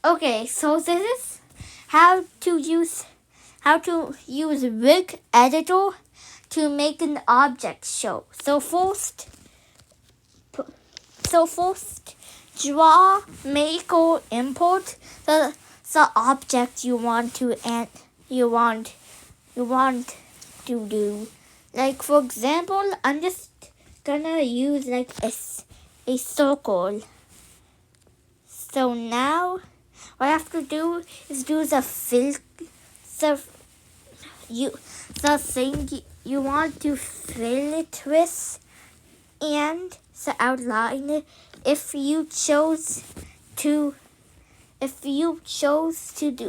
Okay, so this is how to use Wick Editor to make an object show. So first, draw, make, or import the object you want to do. Like for example, I'm just gonna use like a circle. So now what I have to do is do the thing you want to fill it with and the outline if you chose to do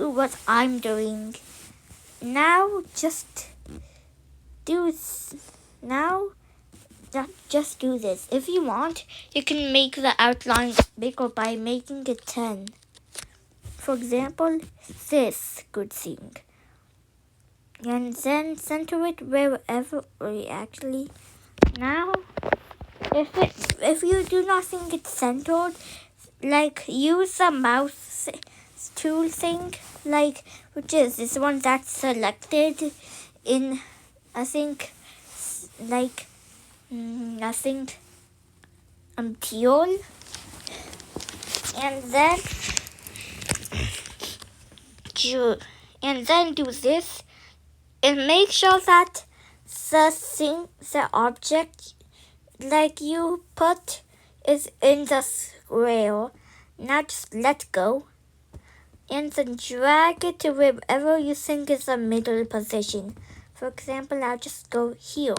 what I'm doing. Now just do this. If you want, you can make the outline bigger by making it 10. For example, this good thing. And then center it wherever actually. Now, if you do not think it's centered, like use the mouse tool thing, like which is this one that's selected in teal, and then do this and make sure that the object like you put is in the square. Now just let go and then drag it to wherever you think is the middle position. For example, I'll just go here.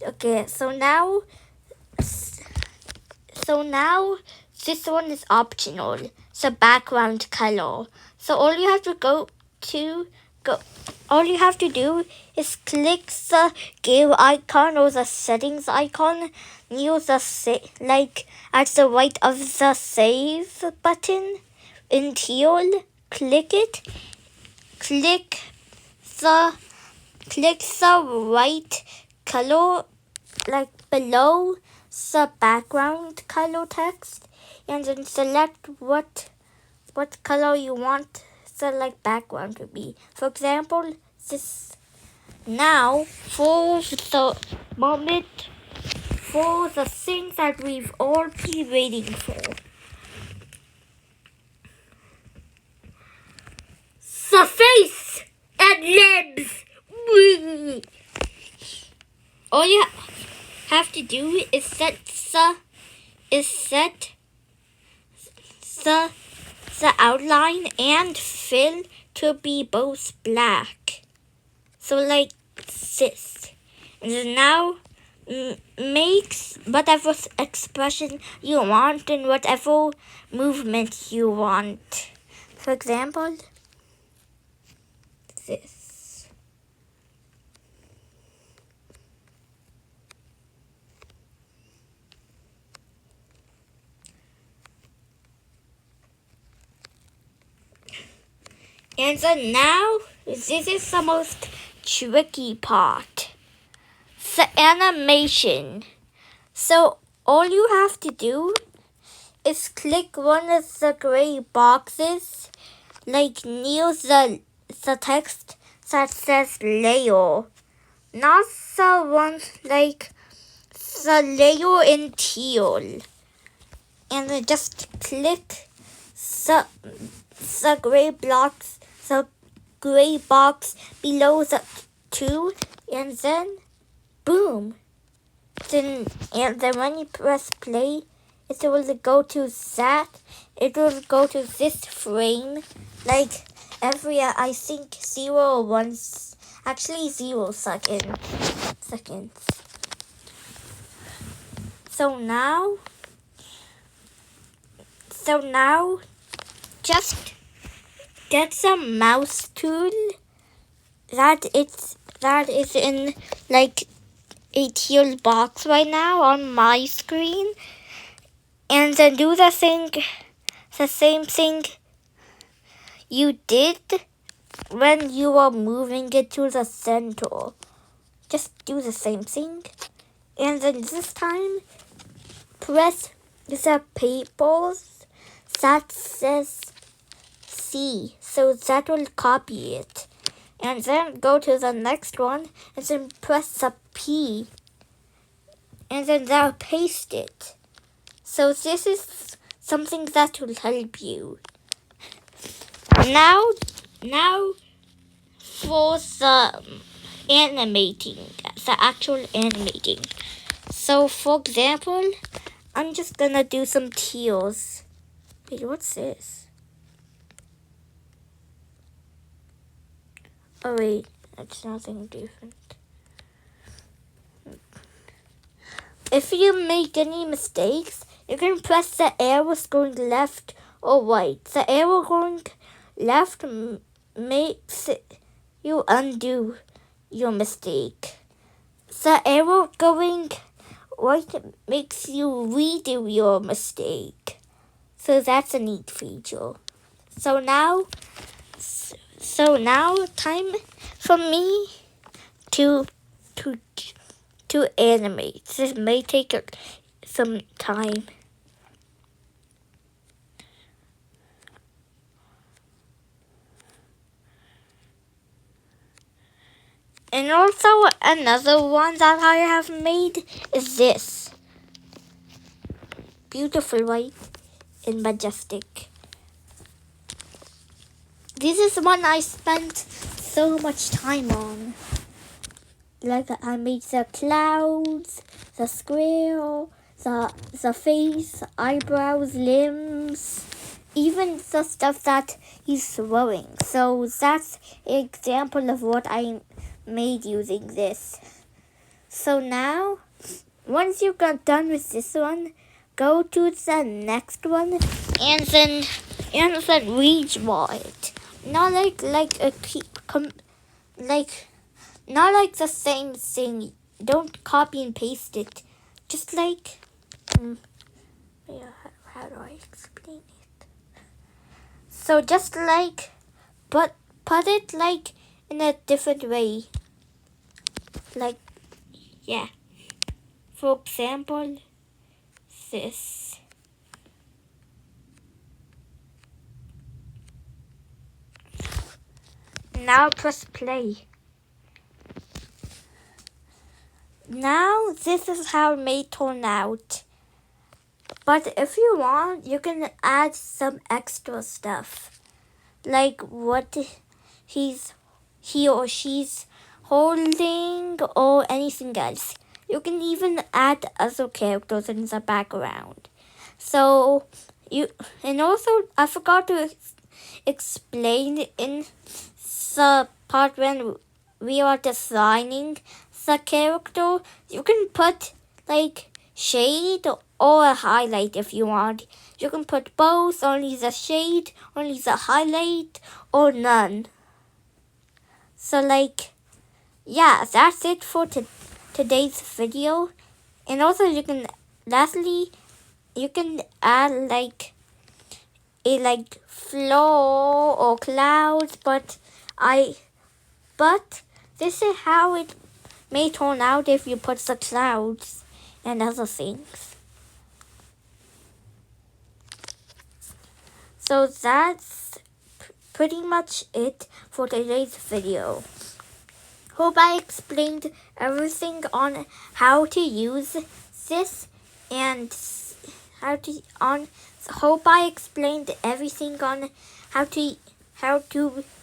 Okay, so now this one is optional. It's a background color. So all you have to do is click the gear icon or the settings icon near the at the right of the save button in teal. Click it. Click the right color like below the background color text, and then select what color you want the background to be. For example, this. Now for the thing that we've all been waiting for. The face and limbs. All you have to do is set the outline and fill to be both black. So like this. And then now makes whatever expression you want and whatever movement you want. For example, this. And so now, this is the most tricky part. The animation. So all you have to do is click one of the gray boxes, like near the text that says layer. Not the one like the layer in teal. And then just click the gray box below the 2, and then boom. And then when you press play, it will go to that. It will go to this frame, like every I think 0 or 1, actually 0 seconds. So now just get the mouse tool that is in like a teal box right now on my screen, and then do the same thing you did when you were moving it to the center. Just do the same thing, and then this time press the papers that says C, so that will copy it. And then go to the next one, and then press the P, and then that'll paste it. So this is something that will help you. Now for the animating, the actual animating. So for example, I'm just gonna do some teals. Wait, what's this? Oh wait, that's nothing different. If you make any mistakes, you can press the arrows going left or right. The arrow going left makes you undo your mistake. The arrow going right makes you redo your mistake. So that's a neat feature. So now time for me to animate. This may take some time. And also another one that I have made is this. Beautiful, right? And majestic. This is one I spent so much time on. Like I made the clouds, the square, the face, eyebrows, limbs, even the stuff that he's throwing. So that's an example of what I made using this. So now, once you got done with this one, go to the next one and then redraw it. Not like not like the same thing. Don't copy and paste it. Just like, how do I explain it? So just like, but put it like in a different way. Like, yeah. For example, this. Now press play. Now this is how it may turn out. But if you want, you can add some extra stuff. Like what he or she's holding or anything else. You can even add other characters in the background. So and also I forgot to explain in the part when we are designing the character, you can put like shade or a highlight if you want. You can put both, only the shade, only the highlight, or none. So like, yeah, that's it for today's video. And also lastly, you can add like a floor or clouds, but this is how it may turn out if you put the clouds and other things. So that's pretty much it for today's video. Hope I explained everything on how to use this and hope I explained everything on how to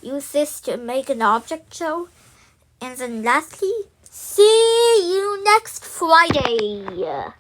use this to make an object show. And then lastly, see you next Friday.